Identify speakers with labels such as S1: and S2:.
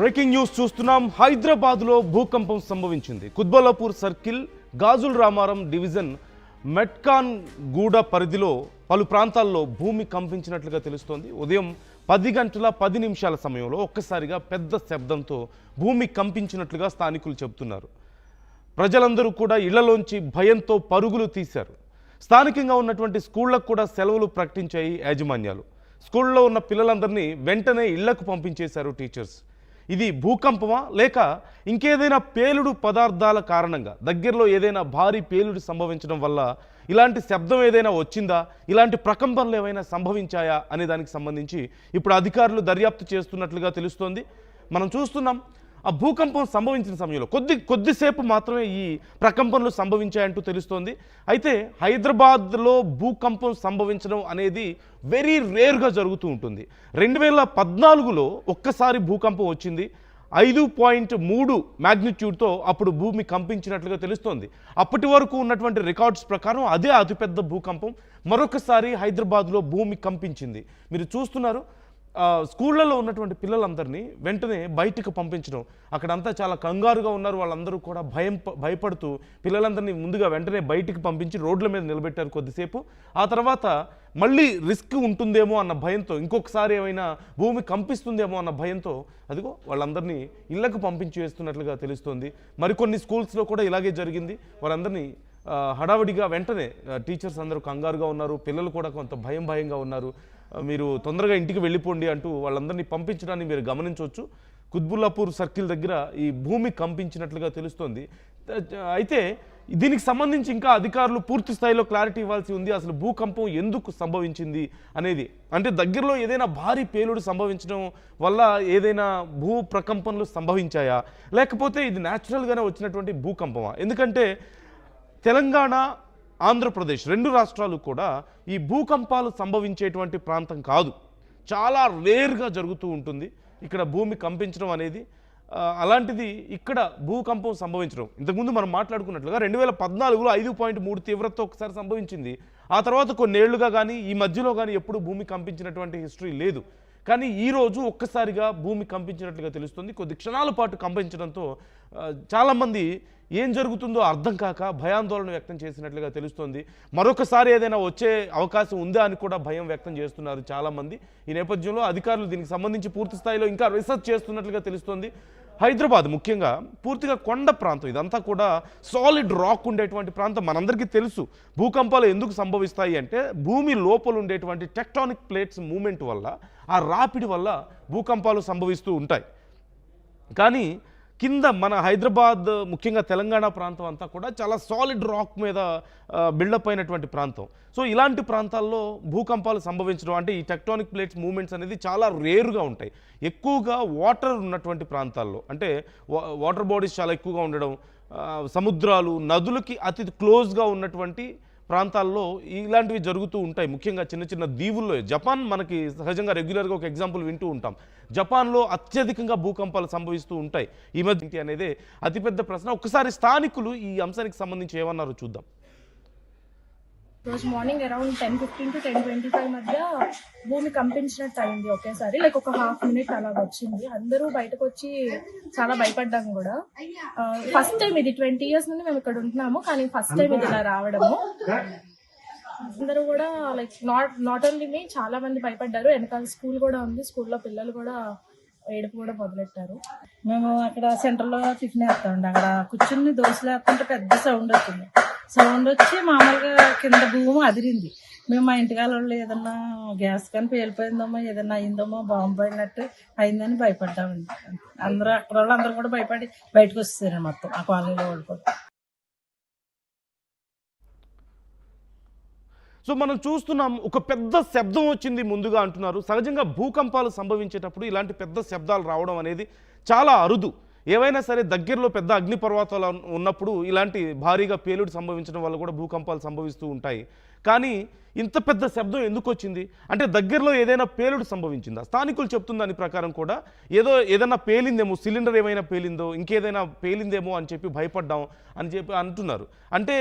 S1: Breaking news చూస్తున్నాం. హైదరాబాద్లో భూకంపం సంభవించింది. కుత్బుల్లాపూర్ సర్కిల్, గాజుల్ రామారం డివిజన్, మెట్కాన్ గూడ పరిధిలో పలు ప్రాంతాల్లో భూమి కంపించినట్లుగా తెలుస్తోంది. ఉదయం 10 గంటల 10 నిమిషాల సమయంలో ఒక్కసారిగా పెద్ద శబ్దంతో భూమి కంపించినట్లుగా స్థానికులు చెబుతున్నారు. ప్రజలందరూ కూడా ఇళ్లలోంచి భయంతో పరుగులు తీశారు. స్థానికంగా ఉన్నటువంటి స్కూళ్లకు కూడా సెలవులు ప్రకటించాయి యాజమాన్యాలు. స్కూల్లో ఉన్న పిల్లలందరినీ వెంటనే ఇళ్లకు పంపించేశారు టీచర్స్. ఇది భూకంపమా లేక ఇంకేదైనా పేలుడు పదార్థాల కారణంగా దగ్గరలో ఏదైనా భారీ పేలుడు సంభవించడం వల్ల ఇలాంటి శబ్దం ఏదైనా వచ్చిందా, ఇలాంటి ప్రకంపనలు ఏమైనా సంభవించాయా అనే దానికి సంబంధించి ఇప్పుడు అధికారులు దర్యాప్తు చేస్తున్నట్లుగా తెలుస్తోంది. మనం చూస్తున్నాం ఆ భూకంపం సంభవించిన సమయంలో కొద్దిసేపు మాత్రమే ఈ ప్రకంపనలు సంభవించాయంటూ తెలుస్తోంది. అయితే హైదరాబాద్లో భూకంపం సంభవించడం అనేది వెరీ రేర్గా జరుగుతూ ఉంటుంది. 2014లో ఒక్కసారి భూకంపం వచ్చింది. 5.3 మ్యాగ్నిట్యూడ్తో అప్పుడు భూమి కంపించినట్లుగా తెలుస్తోంది. అప్పటి వరకు ఉన్నటువంటి రికార్డ్స్ ప్రకారం అదే అతిపెద్ద భూకంపం. మరొకసారి హైదరాబాద్లో భూమి కంపించింది. మీరు చూస్తున్నారు, స్కూళ్ళలో ఉన్నటువంటి పిల్లలందరినీ వెంటనే బయటకు పంపించడం. అక్కడంతా చాలా కంగారుగా ఉన్నారు. వాళ్ళందరూ కూడా భయపడుతూ పిల్లలందరినీ ముందుగా వెంటనే బయటికి పంపించి రోడ్ల మీద నిలబెట్టారు కొద్దిసేపు. ఆ తర్వాత మళ్ళీ రిస్క్ ఉంటుందేమో అన్న భయంతో, ఇంకొకసారి ఏమైనా భూమి కంపిస్తుందేమో అన్న భయంతో అదిగో వాళ్ళందరినీ ఇళ్లకు పంపించి వేస్తున్నట్లుగా తెలుస్తోంది. మరికొన్ని స్కూల్స్లో కూడా ఇలాగే జరిగింది. వాళ్ళందరినీ హడావిడిగా వెంటనే టీచర్స్ అందరూ కంగారుగా ఉన్నారు. పిల్లలు కూడా కొంత భయంగా ఉన్నారు. మీరు తొందరగా ఇంటికి వెళ్ళిపోండి అంటూ వాళ్ళందరినీ పంపించడాన్ని మీరు గమనించవచ్చు. కుత్బుల్లాపూర్ సర్కిల్ దగ్గర ఈ భూమి కంపించినట్లుగా తెలుస్తోంది. అయితే దీనికి సంబంధించి ఇంకా అధికారులు పూర్తి స్థాయిలో క్లారిటీ ఇవ్వాల్సి ఉంది. అసలు భూకంపం ఎందుకు సంభవించింది అనేది, అంటే దగ్గరలో ఏదైనా భారీ పేలుడు సంభవించడం వల్ల ఏదైనా భూ ప్రకంపనలు సంభవించాయా, లేకపోతే ఇది న్యాచురల్గానే వచ్చినటువంటి భూకంపమా? ఎందుకంటే తెలంగాణ, ఆంధ్రప్రదేశ్ 2 రాష్ట్రాలు కూడా ఈ భూకంపాలు సంభవించేటువంటి ప్రాంతం కాదు. చాలా రేర్గా జరుగుతూ ఉంటుంది ఇక్కడ భూమి కంపించడం అనేది. అలాంటిది ఇక్కడ భూకంపం సంభవించడం, ఇంతకుముందు మనం మాట్లాడుకున్నట్లుగా 2014లో 5.3 తీవ్రతతో ఒకసారి సంభవించింది. ఆ తర్వాత కొన్నేళ్లుగా కానీ ఈ మధ్యలో కానీ ఎప్పుడు భూమి కంపించినటువంటి హిస్టరీ లేదు. కానీ ఈరోజు ఒక్కసారిగా భూమి కంపించినట్లుగా తెలుస్తుంది. కొద్ది క్షణాల పాటు కంపించడంతో చాలామంది ఏం జరుగుతుందో అర్థం కాక భయాందోళన వ్యక్తం చేసినట్లుగా తెలుస్తోంది. మరొకసారి ఏదైనా వచ్చే అవకాశం ఉందా అని కూడా భయం వ్యక్తం చేస్తున్నారు చాలామంది. ఈ నేపథ్యంలో అధికారులు దీనికి సంబంధించి పూర్తి స్థాయిలో ఇంకా రీసెర్చ్ చేస్తున్నట్లుగా తెలుస్తోంది. హైదరాబాద్ ముఖ్యంగా పూర్తిగా కొండ ప్రాంతం, ఇదంతా కూడా సాలిడ్ రాక్ ఉండేటువంటి ప్రాంతం. మనందరికీ తెలుసు భూకంపాలు ఎందుకు సంభవిస్తాయి అంటే భూమి లోపల ఉండేటువంటి టెక్టానిక్ ప్లేట్స్ మూమెంట్ వల్ల, ఆ రాపిడి వల్ల భూకంపాలు సంభవిస్తూ ఉంటాయి. కానీ కింద మన హైదరాబాద్, ముఖ్యంగా తెలంగాణ ప్రాంతం అంతా కూడా చాలా సాలిడ్ రాక్ మీద బిల్డప్ అయినటువంటి ప్రాంతం. సో ఇలాంటి ప్రాంతాల్లో భూకంపాలు సంభవించడం అంటే ఈ టెక్టానిక్ ప్లేట్స్ మూమెంట్స్ అనేది చాలా రేరుగా ఉంటాయి. ఎక్కువగా వాటర్ ఉన్నటువంటి ప్రాంతాల్లో, అంటే వాటర్ బాడీస్ చాలా ఎక్కువగా ఉండడం, సముద్రాలు, నదులకి అతి క్లోజ్గా ఉన్నటువంటి ప్రాంతాల్లో ఇలాంటివి జరుగుతూ ఉంటాయి. ముఖ్యంగా చిన్న చిన్న దీవుల్లో, జపాన్ మనకి సహజంగా రెగ్యులర్గా ఒక ఎగ్జాంపుల్ వింటూ ఉంటాం. జపాన్లో అత్యధికంగా భూకంపాలు సంభవిస్తూ ఉంటాయి ఈ మధ్య అనేదే అతిపెద్ద ప్రశ్న. ఒక్కసారి స్థానికులు ఈ అంశానికి సంబంధించి ఏమన్నారో చూద్దాం.
S2: రోజు మార్నింగ్ అరౌండ్ 10:15 to 10:25 మధ్య భూమి కంపించినట్టు అయింది. ఒకేసారి లైక్ ఒక హాఫ్ మినిట్ అలా వచ్చింది. అందరూ బయటకు వచ్చి చాలా భయపడ్డాం కూడా. ఫస్ట్ టైం ఇది, 20 years నుండి మేము ఇక్కడ ఉంటున్నాము, కానీ ఫస్ట్ టైం ఇది ఇలా రావడము. అందరూ కూడా లైక్ నాట్ ఓన్లీ మీ, చాలా మంది భయపడ్డారు. వెనకాల స్కూల్ కూడా ఉంది, స్కూల్లో పిల్లలు కూడా ఏడుపు కూడా మొదలెట్టారు.
S3: మేము అక్కడ సెంటర్లో టిఫిన్ వేస్తామండి. అక్కడ కూర్చుని దోశలు వేస్తుంటే పెద్ద సౌండ్ వచ్చింది. సౌండ్ వచ్చి మామూలుగా కింద భూమి అదిరింది. మేము మా ఇంటికాల వాళ్ళు ఏదన్నా గ్యాస్ కానీ పేలిపోయిందమ్మో, ఏదన్నా అయిందమ్మో, బాంబు పడినట్టు అయిందని భయపడ్డామండి. అందరూ అక్కడ వాళ్ళు అందరూ కూడా భయపడి బయటకు వస్తారు మొత్తం ఆ కాలనీలో వాళ్ళు కూడా.
S1: సో మనం చూస్తున్నాం, ఒక పెద్ద శబ్దం వచ్చింది ముందుగా అంటున్నారు. సహజంగా భూకంపాలు సంభవించేటప్పుడు ఇలాంటి పెద్ద శబ్దాలు రావడం అనేది చాలా అరుదు. ఏవైనా సరే దగ్గరలో పెద్ద అగ్నిపర్వతాలు ఉన్నప్పుడు ఇలాంటి భారీగా పేలుడు సంభవించడం వల్ల కూడా భూకంపాలు సంభవిస్తూ ఉంటాయి. కానీ ఇంత పెద్ద శబ్దం ఎందుకు వచ్చింది అంటే దగ్గరలో ఏదైనా పేలుడు సంభవించిందా? స్థానికులు చెప్తున్న దాని ప్రకారం కూడా ఏదైనా పేలిందేమో, సిలిండర్ ఏమైనా పేలిందో, ఇంకేదైనా పేలిందేమో అని చెప్పి భయపడ్డాం అని చెప్పి అంటున్నారు. అంటే